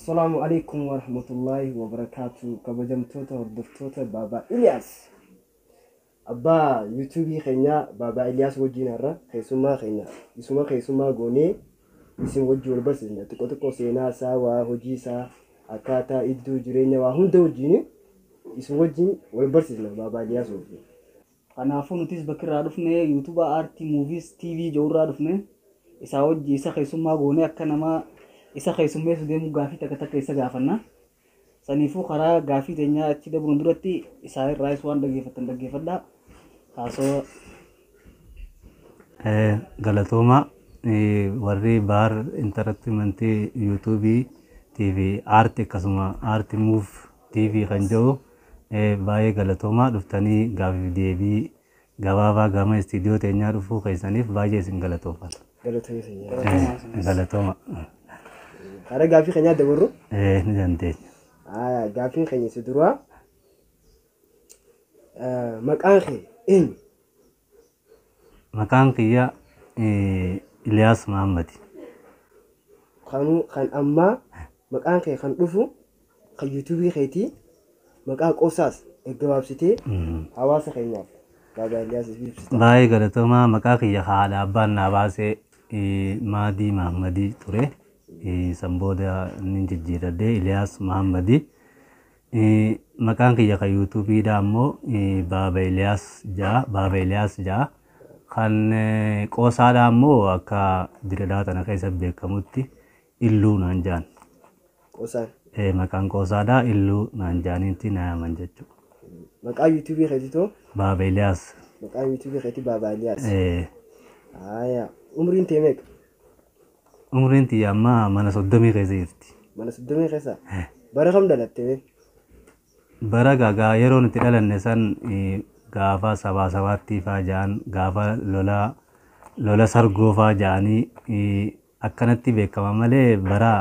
السلام عليكم ورحمة الله وبركاته. كبجمتوتا وردفتوتا بابا إلياس أبا يوتيوبي خينا بابا إلياس وجينا را خيسوما خينا يسوما خيسوما غوني يسم وجي والبرسنا تكو سينا سا وهجي سا أكاتا إدو جرينا وهندو وجيني يسم وجي والبرسنا بابا إلياس وجي أنا أفهم نتيجة بكرة عرفنا يوتيوب آرتي موفيز تي في جورا عرفنا إسا وجي إسا خيسوما غوني أكنا isa keessumee deemu gaafii takka isa gaafanna saniifuu karaa gaafii teenya achi dabruun duratti isaa irraa waan dhaggeeffadha kaasoo galatooma warri baar intaratimentii yuutuubii TV aarti akkasuma aarti muuf TV kan jedhu baay'ee galatooma dhuftanii gaafii deebii gabaabaa gama istiidiyoo teenyaa dhufuu keessaniif baay'ee isin galatoomfata. Galatooma. Kara gaafii keenya dabarru? Ni dandeenya. Gaafiin keenya si duraa maqaan kee eenyu? Maqaan kiyya Iliyaas Mahammadi. Kan ammaa maqaan kee kan dhufu kan yuutuubii keetii maqaa qoosaas gabaabsitee hawaasa keenyaaf Baba Iliyaas ibsita. Baay'ee galatooma maqaa kiyya haadha abbaan naa baasee Maadii Mahammadii ture. Sambooda ni jijjiiradhee Iliyaas Mahammadi. Maqaan kiyya kan yuutuubiidha ammoo Baba Iliyaas ja'a. Kan qoosaadha ammoo akka diredaa tana keessa beekamutti Illuu naan jaan. Qoosaan? Maqaan qoosaadha Illuu naan jaaniitti na yaaman jechuudha. Maqaa yuutuubii keetitoo? Baba Iliyaas. Maqaan yuutuubii keetii Baba Iliyaas. Umriin tee meeqa? Umriin tiyya amma mana 30 keessa jirti. Mana 30 keessa? Bara kam dhalatte? Bara gagaa yeroo nuti dhalanne san gaafa sabaatti faa ja'an gaafa lola sargoo faa ja'anii akkanatti beekama malee bara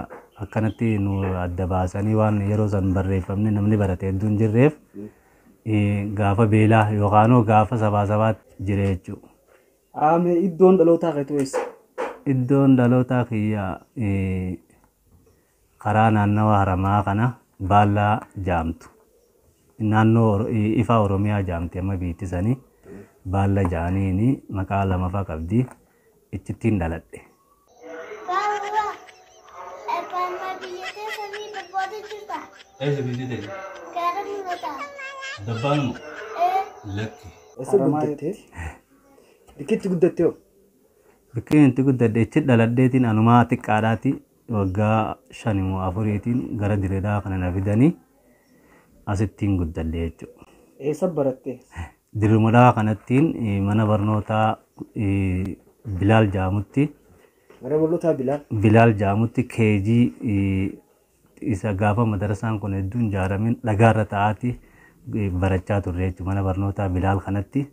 akkanatti nu adda baasanii waan yeroo san barreeffamne namni barate hedduun jirreef gaafa beelaa yookaan gaafa sabaatti jire jechuudha. Iddoon dhalootaa keetu eessa? Iddoon dhalootaa kiyya karaa naannawa haramaa kana Baallaa jaamtu. Naannoo ifa Oromiyaa jaamti amma biittisanii Baalla jaaniini maqaa lamaffaa qabdi ichittiin dhaladhe. Eessa biittite? Dabbaanuma? Lakki. Eessa guddattee? Bikkitti guddattee hoo? Bikkeen itti guddadhe ichi dhaladheetiin anumaa xiqqaadhaati waggaa 5-4 gara diredaa kana na fidanii asittiin guddadhe jechuudha. Eessa baratte? Dirmudaa kanattiin mana barnootaa Bilaal jaamutti. Mana barnootaa Bilaal? Bilaal jaamutti keejii isa gaafa madarasaan kun hedduun ijaaramin dhagaarra ta'aati barachaa turre jechuudha mana barnootaa Bilaal kanatti.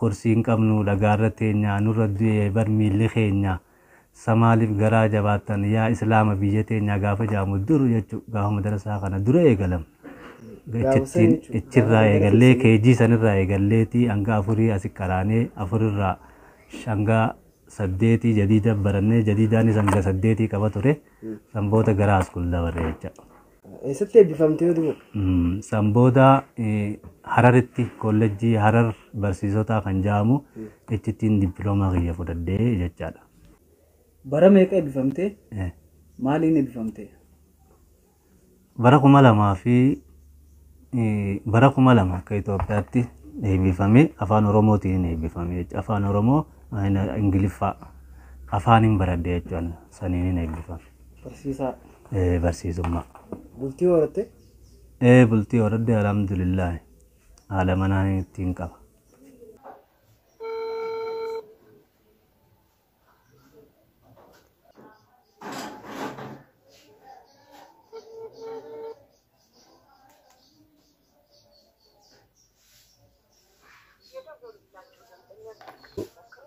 Kursiin qabnu dhagaarra teenya nurra du'e bar miilli keenya samaaliif garaa jabaattan yaa islaama biyya teenya gaafa jaamu dur jechuudha gaafa madarasaa kana dura eegalam. Ichirraa eegallee keejii sanirraa eegalleeti hanga 4 asi qaraanee 4irraa hanga 8 jadiida barannee jadiidaanis hanga 8 qaba ture sanboota gara askuul dabarre jechuudha. Eessatti eebbifamtee yoo du'u? Sanboota Hararitti kolleejjii Harar barsiisotaa kan jaamu ichittiin dippiloomaa kiyya fudhadhee jechaadha. Bara meeqa eebbifamtee? Maaliin eebbifamtee? Bara 2000 fi bara 2000 akka Itoophiyaatti eebbifame afaan Oromootiin eebbifame afaan Oromoo Ingiliffaa afaaniin baradhee jechuudha saniin eebbifame. Barsiisaa? Barsiisummaa. Bultii horatte? Bultii horadde alhamdulillah haala manaan ittiin qaba.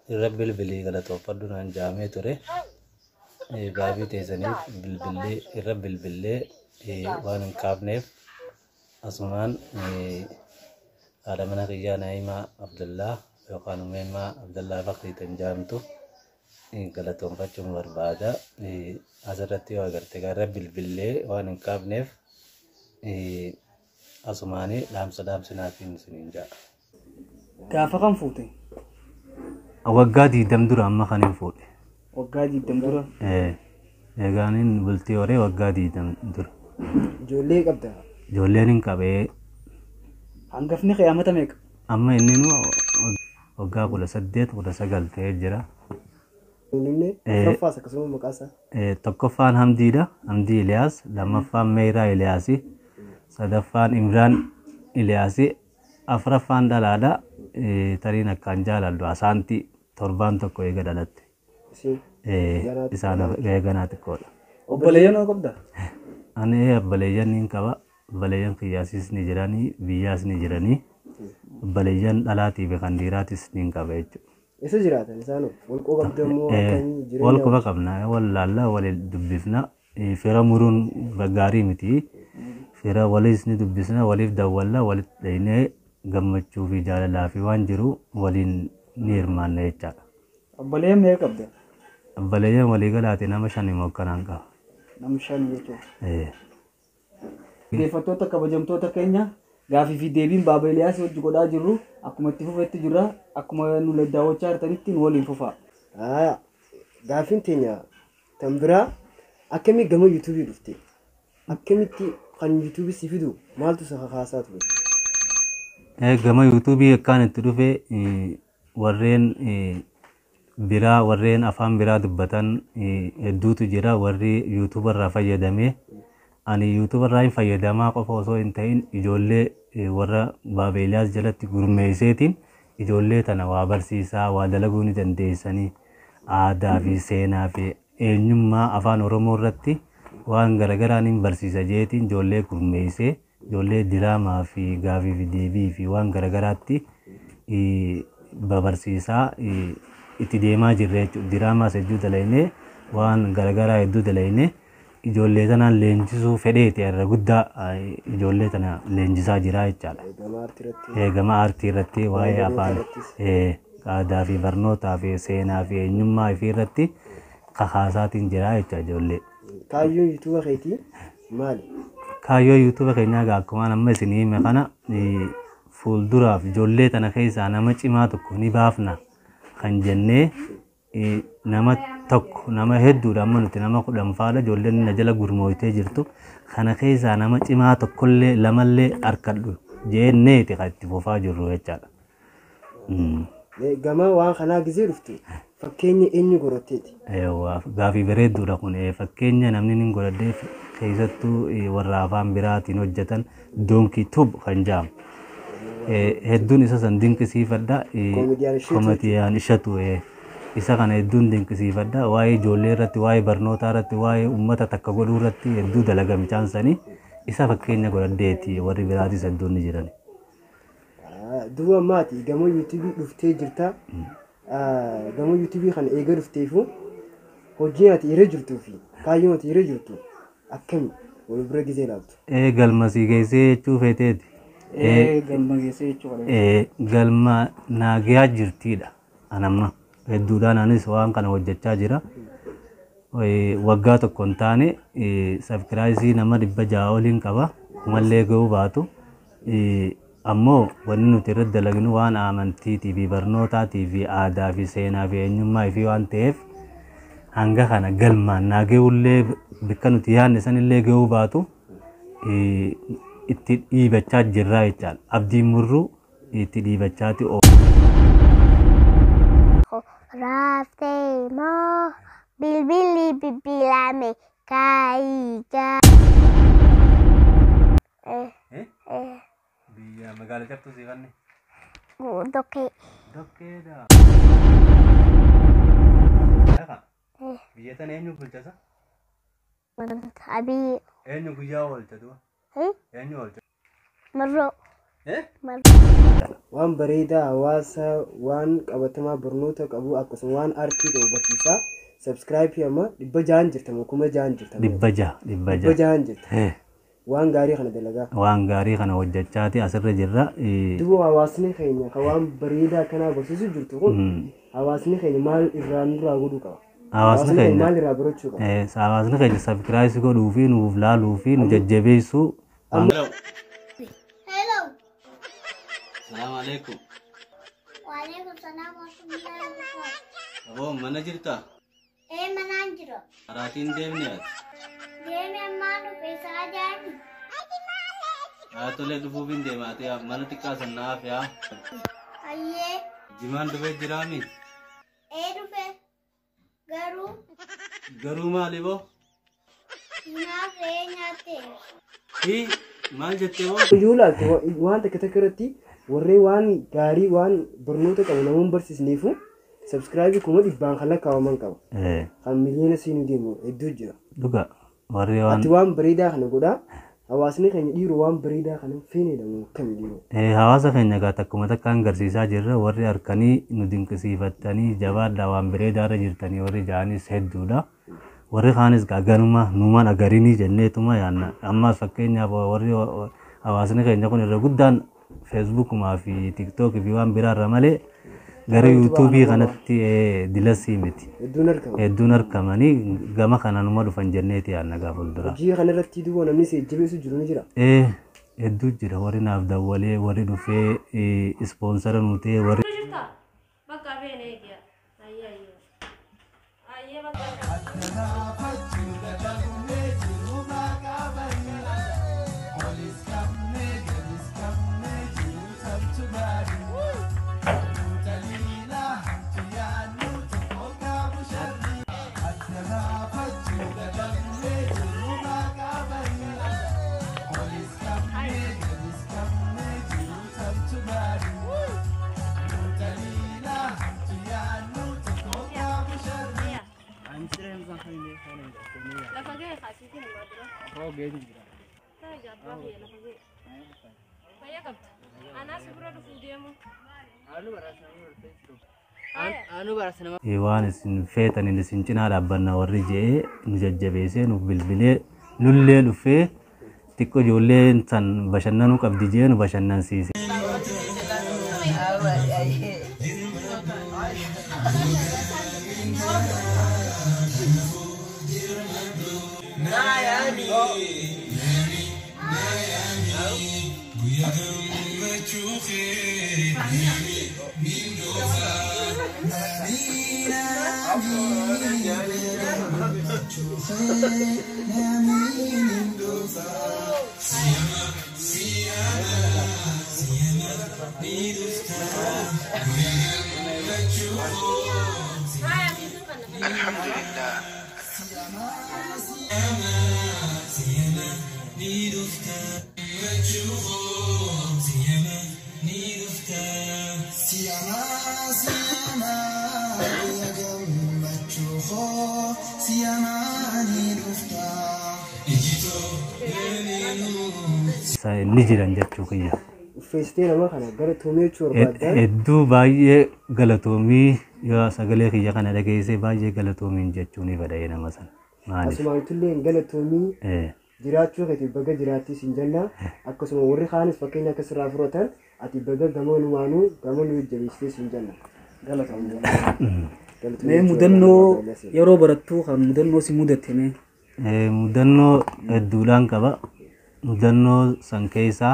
Irra bilbilii galatoofadhu naan jaamee ture. Gaafii teessaniif bilbilee irra bilbilee waan hin kaafneef asumaan haadha mana kiyyaa Naa'imaa Abdullaa yookaan Umeemaa Abdullaa Fakriitiin jaamtu galatoonfachuun barbaada. Asirratti yoo agarte gara bilbilee waan hin qabneef asumaanii dhaamsinaatiin isiniin ja'a. Gaafa kan fuute? Waggaa 20 dura amma kan hin fuudhe. Waggaa 20 dura? Eegaanin bultii horee waggaa 20 dura. Ijoollee qabda? Ijoolleen hin qabee. Hangafni qiyaamata meeqa? Amma inni waggaa 18-19 ta'ee jira. Tokkoffaan akkasuma maqaa isaa? Tokkoffaan Hamdiidha. Hamdii Iliyaas. Lammaffaan Meeraa Iliyaasi. Sadaffaan Imraan Iliyaasi. Afuraffaan Dhalaadha. Tariin akkaan jaalallu Asaantii torbaan tokko eega dhalatte. Isaan eeganaa xiqqoodha. Obboleeyyan hoo qabda? Ani obboleeyyan ni qaba. Obboleeyyan Kiyyaasis ni jiranii, Biyyaas ni jiranii. Obboleeyyan dhalaatii fi kan dhiiraatis ni qaba jechuudha. Isa jiraatan isaanoo walqoo qabdamoo akkamii jireenya? Wal quba qabna, wal laallaa, wal dubbifna. Fira muruun gaarii miti. Fira waliis ni dubbisna, waliif dawwalla, walitti dhaynee gammachuu fi jaalalaa fi waan jiru waliin ni hirmaanna jechaadha. Obboleeyyan meeqa qabda? Obboleeyyan waliigalaati nama 5 immoo akkanaan qaba. Nama 5 jechuudha. Dhaggeeffattoota kabajamtoota keenya gaafii fi deebiin Baaba Iliyaas wajji godhaa jirru akkuma itti fufetti jirra. Akkuma nu daawwachaa jirtanitti waliin fufaa. Gaafiin teenya tan biraa akkamii gama yuutuubii dhufte? Akkamitti kan yuutuubii si fidu maaltu isa kakaasaa ture? Gama yuutuubii akkaan itti dhufe warreen biraa warreen afaan biraa dubbatan hedduutu jira. Warri yuutuubarraa fayyadamee ani yuutuubarraa hin fayyadamaa qofa osoo hin ta'in ijoollee warra Baaba Iliyaas jalatti gurmeesseetiin ijoollee tana waa barsiisaa, waa dalaguu ni dandeessanii aadaa fi seenaa fi eenyummaa afaan Oromoo irratti waan garagaraan hin barsiisa jeetiin ijoollee gurmeessee ijoollee diraamaa fi gaafii fi deebii fi waan garagaraatti babarsiisaa itti deemaa jirre jechuudha. Diraamaas hedduu dalaynee waan garagaraa hedduu dalaynee ijoollee tanaan leenjisuu fedheeti irra guddaa ijoollee tana leenjisaa jira jechaadha. Gama aartii irratti waa'ee afaan aadaa fi barnootaa fi seenaa fi eenyummaa fi irratti kakaasaatiin jira jecha ijoollee. Kaayyoon yuutuuba keetii maali? Kaayyoo yuutuuba keenyaa akkuma amma isinii hime kana fuulduraaf ijoollee tana keessaa nama cimaa tokko ni baafna kan jennee nama tokko nama hedduudha amma nuti nama 10 faadha ijoolleen na jala gurmooytee jirtu kana keessaa nama cimaa tokkollee lamallee harkadhu jenneeti kan itti fufaa jirru jechaadha. Gama waan kanaa gisee dhuftu fakkeenya eenyu godhatteeti? Gaafii bareedduudha kun fakkeenya namni ni godhadhee keessattuu warra afaan biraatiin hojjetan Donkey Tube kan jedhamu. Hedduun isa san dinqisiifadha. Koomediyaan ishatu isa kana hedduun dinqisiifadha. Waa'ee ijoollee irratti, waa'ee barnootaa irratti, waa'ee uummata takka godhuu irratti hedduu dalagame chaansanii isa fakkeenya godhadheeti warri biraatis hedduun ni jiran. Duuba maati gama yuutuubii dhuftee jirta. Gama yuutuubii kana eega dhufteefu hojii ati irra jirtuu fi kaayyoo ati irra jirtu akkami wal bira gisee ilaaltu? Galma sii geessee jechuu feeteeti. Galma geessee jechuudha. Galma naagayaa jirtiidha. Anamma hedduudhaan anis waan kana hojjechaa jira. Waggaa tokko hin taane sabskiraayisii nama 600 oliin qaba. Kumallee ga'uu baatu. Ammoo wanni nuti irratti dalagnu waan amantiitii fi barnootaatii fi aadaa fi seenaa fi eenyummaa fi waan ta'eef hanga kana galmaan naaga'ullee bakka nuti yaadne sanillee ga'uu baatu itti dhiibachaa jirraa jechaadha. Abdiin murruu itti dhiibachaati Raftee moo bilbilli bibbilame kaayigaa. Biyya magaalaa cabtuu siifanne? Dokkee. Dokkeedha. Biyya tana eenyu bulchasa? Abii. Eenyu guyyaa oolcha du'a? Eenyu oolcha? Marroo. Waan bareedaa hawaasa waan qabatamaa barnoota qabu akkasuma waan aartii qabu barsiisaa subscribe amma 600 jirta moo 600 jirta? 600 jirta. waan gaarii kana dalagaa. Waan gaarii kana hojjechaati asirra jirra. Duuba hawaasni keenya kan waan bareedaa kanaa barsiisuu jirtu kun hawaasni keenya maal irraa nurraa godhuu qaba? Hawaasni keenya maal irraa barachuu qaba? Hawaasni keenya sabskiraayisii godhuu fi nuuf laaluu fi nu jajjabeessuu. Hello. Salaamu alaikum. Waalaikum salaam warahmatullahi wabarakatuh. Aboo mana jirta? Manaan jira. Araatiin deemni ati? Deemee ammaa dhufe isaa jaani. Tolee dhufuuf hin deemaate mana xiqqaa sannaaf yaa. Ayyee. Jimaan dhufee jiraami? Dhufe. Garuu. Garuu maali boo? Naaf re'ee nyaattee. Maal jettee boo? Iyyuu laalte waan takka takka irratti warreen waan gaarii waan barnoota qabu namoonni barsiisniifu sabskiraayibii kuma dhibbaan kan lakkaawaman qaba. Kan miliyoona siinuu deemu hedduu jira. Dhuga warri waan. Ati waan bareedaa kana godhaa hawaasni keenya dhiiruu waan bareedaa kana feenedhamu kam dhiiruu. Hawaasa keenya gaa takkuma takkaan agarsiisaa jirra warri harkanii nu dinqisiifattanii jabaadhaa waan bareedaarra jirtanii warri ja'anis hedduudha. Warri kaanis ganuma nuumaan agarinii jenneetuma yaanna ammaas fakkeenyaaf warri hawaasni keenya kun irra guddaan feesbuukumaa fi tiiktookii fi waan biraarra malee gara yuutuubii kanatti dilasii miti. Hedduun argamanii gama kananuma dhufan jenneeti yaanna gaa fuuldura. Hojii kanarratti duuba namni si jajjabeessu jiru ni jira. Hedduu jira warri naaf dawwalee warri dhufee ispoonsara nu ta'e warri. Waan isin feetan isin cinaa dhaabbanna warri je'ee nu jajjabeessee nuuf bilbilee lullee dhufee xiqqoo ijoolleen san bashannanuu qabdi je'ee nu bashannansiise. Ni jiran jechuu kiyya. Feestee nama kana galatoomee jechuu barbaaddaa. Hedduu baay'ee galatoomii yoo sagalee kiyya kana dhageessee baay'ee galatoomiin jechuun ni bada'ee nama sana. Asumaan tullee galatoomii jiraachuu keetii baga jiraattis hin jennaa akkasuma warri kaanis fakkeenya akka sirraa fudhatan ati baga gamoonumaanuu gamoonuu jabeessitee hin jenna. Galatoomii. Mee mudannoo yeroo barattuu kan mudannoo si mudatame. Mudannoo hedduudhaan qaba. Mudannoo san keessaa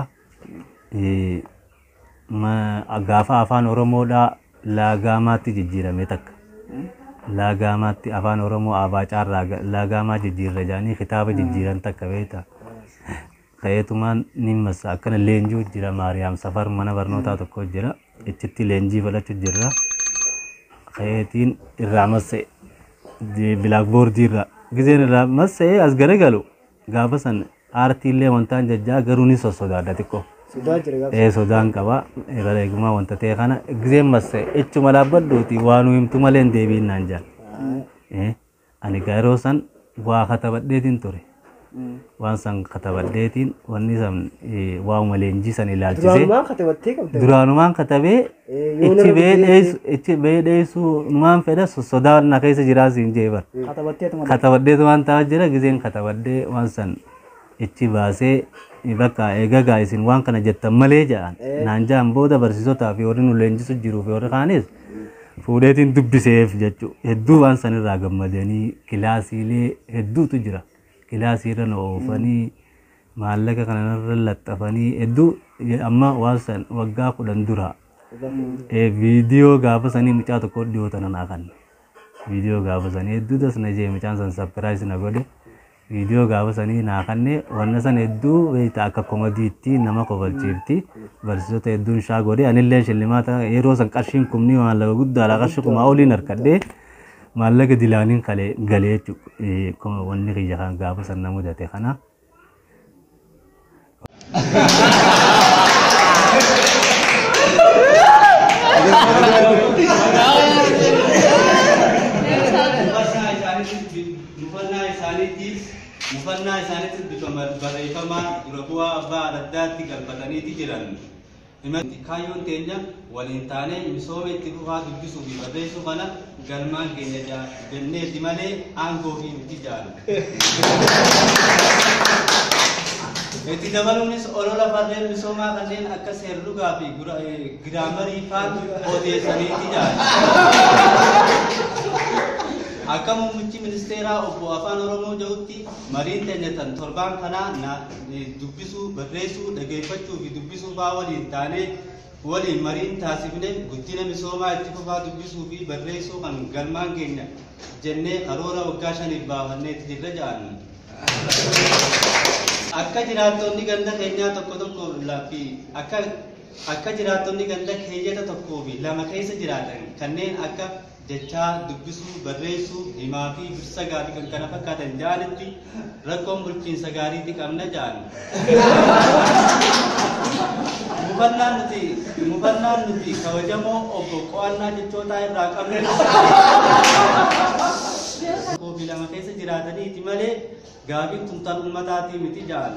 gaafa afaan Oromoodhaa laagaamaatti jijjiirame takka. Laagaamaatti afaan Oromoo Abaacaarraa laagaamaa jijjiirra jedhanii kitaaba jijjiiran takka beektaa. Ka'eetumaan ni masa akkana leenjii jira Maariyaam Safar mana barnootaa tokko jira. Ichitti leenjii fudhachuu jirra. Ka'eetiin irraa massa'e bilaakboordii irraa. Gizeen irraa massa'e as garagalu gaafa san aartiillee wantaan jajjaa garuu ni sossodaadha xiqqoo. Sodaan qaba. Bareegumaa wanta ta'e kana gizeen massa'e echuma dhaabbadhuuti waan himtu malee deebiin naan jaan. Ani yeroo san waa katabadheetiin ture. Waan san katabadheetiin wanni san waa'uma leenjii san ilaalchise. Duraanumaan katabee ichi bee dheessuu numaan fedha sodaan na keessa jiraas hin jeebar. Katabadheetu waan ta'aa jira gizeen katabadhee waan san ichi baasee bakka eegaa isin waan kana jettan malee jedhan naan jaan booda barsiisotaa fi warri nu leenjisu jiruu fi warri kaanis fuudheetiin dubbiseef jechuudha. Hedduu waan sanirraa gammadanii kilaasiilee hedduutu jira. Kilaasiirra nu oofanii maallaqa kanarra laxxafanii hedduu amma waan san waggaa 10 dura viidiyoo gaafa sanii mucaa tokko dhiyoota nanaa kan viidiyoo gaafa sanii hedduu tasna jee mucaan san sapiraayis na godhe viidiyoo gaafa sanii naa kanne wanna san hedduu beektaa akka komadiitti nama kofalchiifti barsiisota hedduun shaa godhe anillee shillimaata yeroo san qarshiin kumni maallaqa guddaadha qarshii kumaa oliin harkadhee maallaqa dilaaniin galee jechuudha wanni kiyya kan gaafa san na mudate kana. Mufannaa isaaniitti bifa barreeffamaa dura bu'aa abbaa addaatti galfataniiti jiran. Kaayyoon teenya waliin taanee misooma itti fufaa dubbisuu fi barreessuu kana galmaan keenya jenneeti malee aangoo fi miti jaalu. Itti dabaluunis olola farreen misoomaa kanneen akka seerlugaa fi giraamarii faan odeessaniiti jaalu. Akka muummichi ministeeraa obbo Afaan Oromoo jedhutti mariin teenyatan torbaan kanaa dubbisuu, barreessuu, dhageeffachuu fi dubbisuu fa'aa waliin taanee waliin mariin taasifne guddina misoomaa itti fufaa dubbisuu fi barreessuu kan galmaan keenya jennee karoora waggaa 5 baafanneetti jirra jedhan. Akka jiraattonni ganda keenyaa tokko fi akka jiraattonni ganda keeyyata tokkoo fi lama keessa jiraatan kanneen akka jechaa dubbisuu barreessuu himaa fi birsa gaarii kan kana fakkaatan jaanitti rakkoon bulchiinsa gaariitti qabna jaan. Mufannaan nuti kabajamoo obbo Qo'annaa jechootaa irraa qabne fi lama keessa jiraataniiti malee gaafiin tuntan ummataatii miti jaan.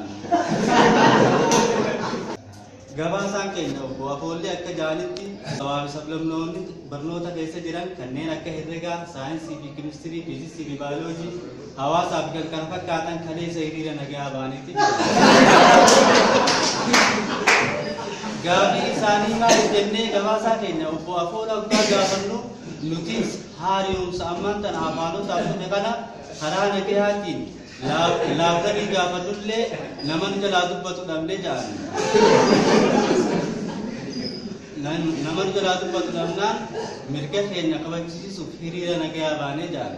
Gabaasaan keenya obbo Afoollee akka jaanitti hawaasa sablamnoonni barnoota keessa jiran kanneen akka herregaa, saayinsii fi keemistirii, fiiziksii fi baayoloojii hawaasaaf kan kana fakkaatan kaleessa hiriira nagaa baanitti gaafii isaanii maal jennee gabaasaa keenya obbo Afoola waggaa gaafannu nutis haariyoomsa ammaan tana afaanotaaf dhufe kana karaa nagahaatiin laabdarii gaafannullee naman jalaa dubbatu dhabne jaan. Naman jalaa dubbatu dhabnaan mirga keenya kabachiisuuf hiriira nagayaa baanee jaan.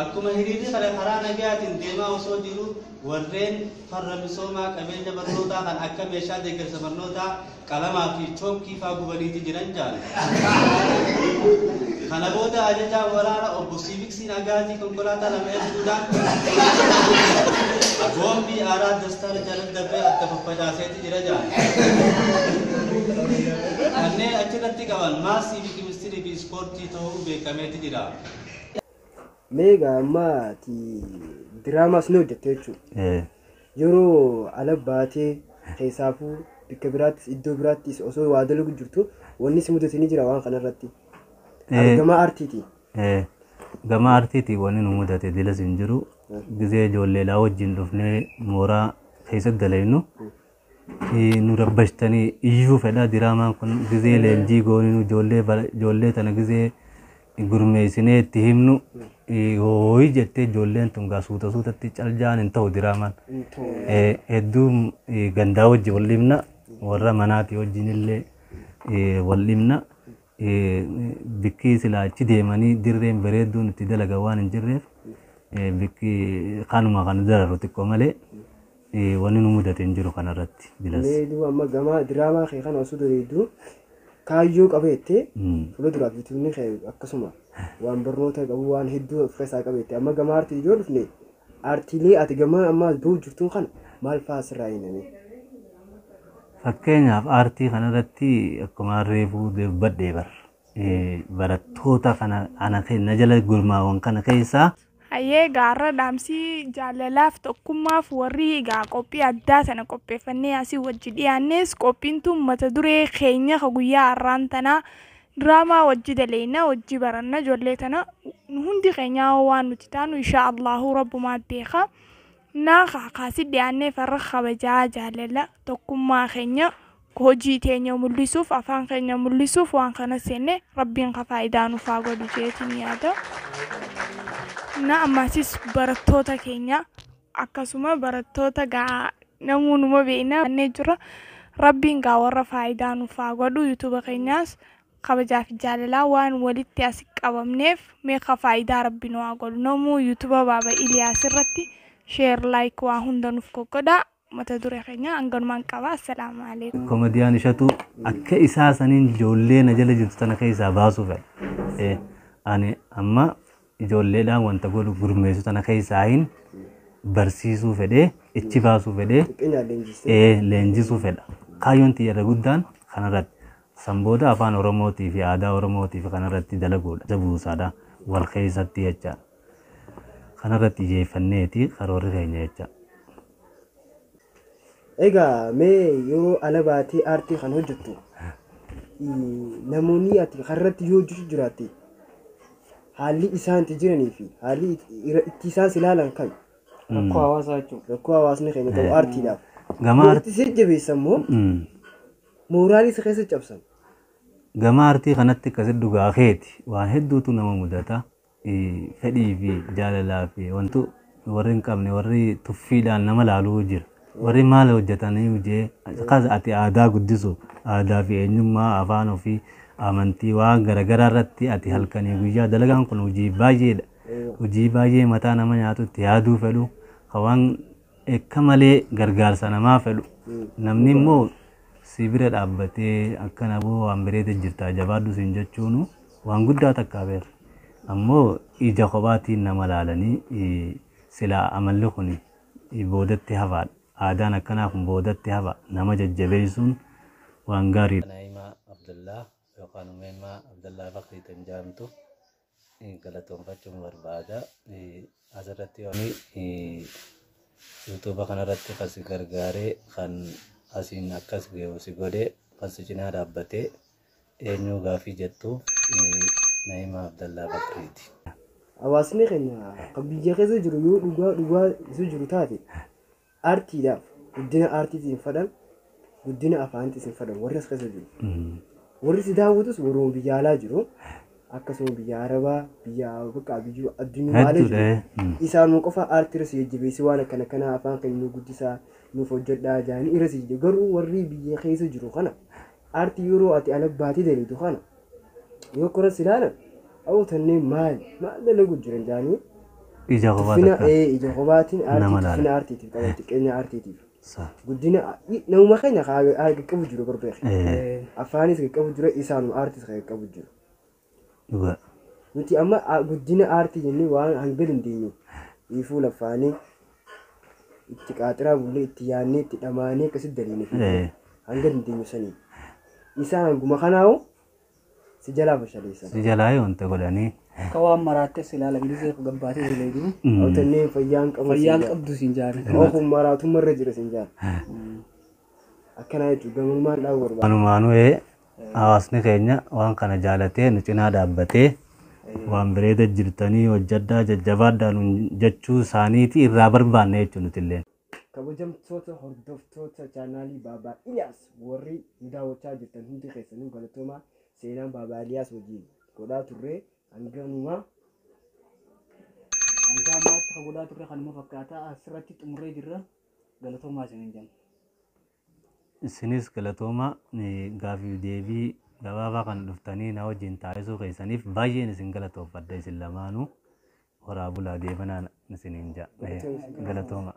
Akkuma hiriirri karaa nagayaatiin deemaa osoo jiru warreen farra misoomaa qabeenya barnootaa kan akka meeshaa deeggarsa barnootaa qalamaa fi chookkii fa'aa gubaniiti jiran jaan. Kana booda ajajaa waraana obbo Siiviksiin Agaatii konkolaataa lama erguudhaan boombii aaraa dastaara jala darbee akka faffacaaseetti jira jaan. Kanneen achirratti qaban maasii fi keemistirii fi ispoortii ta'uu beekameeti jira. Meegaa ammaati diraamas ni hojjette jechuudha. Yeroo ala baatee keessaafuu bakka biraattis iddoo biraattis osoo waa dalagu jirtu wanni si mudatanii jira waan kanarratti. Gama aartiiti. Gama aartiiti wanni nu mudate dilas hin jiru. Gizee ijoolleedhaa wajjin dhufnee mooraa keessatti dalaynu nu rabbashtanii iyyuu fedha diraamaan kun gizee leenjii gooninu ijoollee tana gizee gurmeessinee itti himnu hooyi jettee ijoolleen tun suutatti caljaan hin ta'u diraamaan. Hedduu gandaa wajjin wal dhimna warra manaatii wajjin illee wal dhimna. Bikki silaachi deemanii dirreen bareedduun itti dalaga waan hin jirreef bikki kanuma kan dararu xiqqoo malee wanni nu mudate hin jiru kanarratti bilas. Meeduu amma gama diraamaa kee kana osoo daleeddu kaayyoo qabeettee fuula duraaf bituunni kee akkasuma waan barnoota qabu waan hedduu of keessaa qabeette amma gama aartii ijoo dhufne aartiilee ati gama amma ba'u jirtuun kana maal fa'aa asirraa himame? Fakkeenyaaf aartii kanarratti akkuma reefuu dubbadhee barattoota kana ana kenna jala gurmaawwan kana keessaa. Hayyee gaarra dhaamsii jaalalaaf tokkummaaf warri egaa qophii addaa sana qopheeffannee asii wajji dhiyaannes qophiin tun mata duree keenya guyyaa har'aan tanaa diraamaa wajji daleena wajji baranna ijoollee tana hundi keenyaa waan nuti taanu insha Allahu rabbumaa beeka. Na kaakasi dhiyaannee farra kabajaa jaalala tokkummaa keenya hojii teenya mul'isuuf afaan keenya mul'isuuf waan kana seenne rabbiin ka faayidaa nuuf haa godhu jeetiin yaada. Na ammasis barattoota keenya akkasuma barattoota namoota beekna kanneen jira rabbiin gaa warra faayidaa nuuf haa godhu yuutuuba keenyaas kabajaa fi jaalalaa waan walitti as qabamneef meeqa faayidaa rabbi nu haa godhu namuu yuutuuba Baaba Iliyaas irratti sheer laayik waa hunda nuuf godhaa mata duree keenya hanganumaan qaba. Assalaamu alaikum. Komediyaan ishatu akka isaa saniin ijoollee na jala jirtu tana keessaa baasuu fedha. Ani amma ijoolleedhaan wanta godhu gurmeessu tana keessaa hin barsiisuu fedhee ichi baasuu fedhee leenjisuu fedha. Kaayyoon xiyyeerra guddaan kanarratti sanbooda afaan Oromootii fi aadaa Oromootii fi kanarratti dalaguudha. Jabuusaadha wal keessatti jecha kanarratti xiyyeeffanneeti karoorri keenya jecha. Egaa mee yeroo ala baatee aartii kan hojjettu namoonni ati karratti yoo jiraatte haalli isaan itti jiranii fi haalli itti isaan ilaalan kan rakkoo hawaasaa jechuudha. rakkoo hawaasni keenya qabu aartiidhaaf. Gama Wanti si jabeessan moo mooraalii isa keessa cabsan. Gama aartii kanatti akkasitti dhugaa keeti waan hedduutu nama mudata. Fedhii fi jaalalaa fi wantu warri hin qabne warri tuffiidhaan nama laaluu jira. Warri maal hojjetanii hojii akkas ati aadaa guddisu aadaa fi eenyummaa afaan ofii amantii waan garaagaraa irratti ati halkanii guyyaa dalagaan kun hojii baay'eedha. Hojii baay'ee mataa nama nyaatutti yaaduu fedhu waan akka malee gargaarsa namaa fedhu namni immoo si bira dhaabbatee akka naboo waan bireete jirtaa jabaaddu siin jechuun waan guddaa takkaa beeku. Ammoo ija kophaatiin nama laalanii silaa amalli kun boodatti hafaadha. Aadaan akkanaa kun boodatti hafa nama jajjabeessuun waan gaariidha. Naa'imaa Abdullaa yookaan Umeemaa Abdullaa Fakriitan jedhamtu galatoonfachuun barbaada. Asirratti yoomii yuutuuba kanarratti kan si gargaaree kan asiin akkas geewu si godhee kan si cinaa dhaabbatee eenyuu gaafii jettuuf Naa'imaa Abdullaa Fakriiti. Hawaasni keenya kan biyya keessa jiru yoo dhugaa isu jiru taate aartiidhaaf guddina aartiitiin fadhan guddina afaaniitiin fadhan warri as keessa jiru. Warri si daawwatus warroon biyya alaa jiru akkasuma biyya Arabaa biyya biyya addunyaa malee jiru. Isaan qofa aartii irra si jajjabeessi waan akkana kana afaan keenya nu guddisaa nuuf hojjedhaa jaanii irra si garuu warri biyya keessa jiru kana aartii yeroo ati ala baatee daliitu kana yoo koras ilaalan awwatannee maal dalagu jiran jaanii ija kopaatiin aartii aartiitiif qaban xiqqeenya aartiitiif guddina namuma keenya qaqqabu jiru barbeeke afaanis qaqqabu jira isaanuma aartiis qaqqabu jiru nuti amma guddina aartii jennee waan hanga dandeenyu ifuu lafaanii itti qaaxiraa bullee itti yaannee itti dhamaanee akkasitti daliinee hanga dandeenyu sanii isaan hanguma kanaawu si jalaa bashaleessan. Si jalaa wanta godhanii. Kawaan maraattes ilaala bilisee gabbaatee jireedu. Otannee fayyaan qabdu siin jaala. Oofum maraatummaa irra jira siin jaala. Akkana jechuudha gamummaan dhaabuu barbaada. Walumaanuu hawaasni keenya waan kana jaalatee nu cinaa dhaabbatee waan bireeda jirtanii hojjedhaa jajjabaadhaa jechuu isaaniiti irraa barbaanne jechuun nuti illee. Kabajamtoota hordoftoota chaanaalii Baabaa Iliyaas warri nu daawwachaa jirtan hundi keessanuu galatoomaa seenaan Baabaa Iliyaas wajjin godhaa turre hanganumaa hanga ammaatti kan godhaa turre kanuma fakkaataa asirratti xumurree jirra galatoomaa isiniin jenna. Isinis galatoomaa gaafii deebii gabaabaa kan dhuftanii na wajjin taasisuu keessaniif baay'een isin galatoofadha isin lamaanuu horaa bulaa deebanaan isiniin jaa galatooma.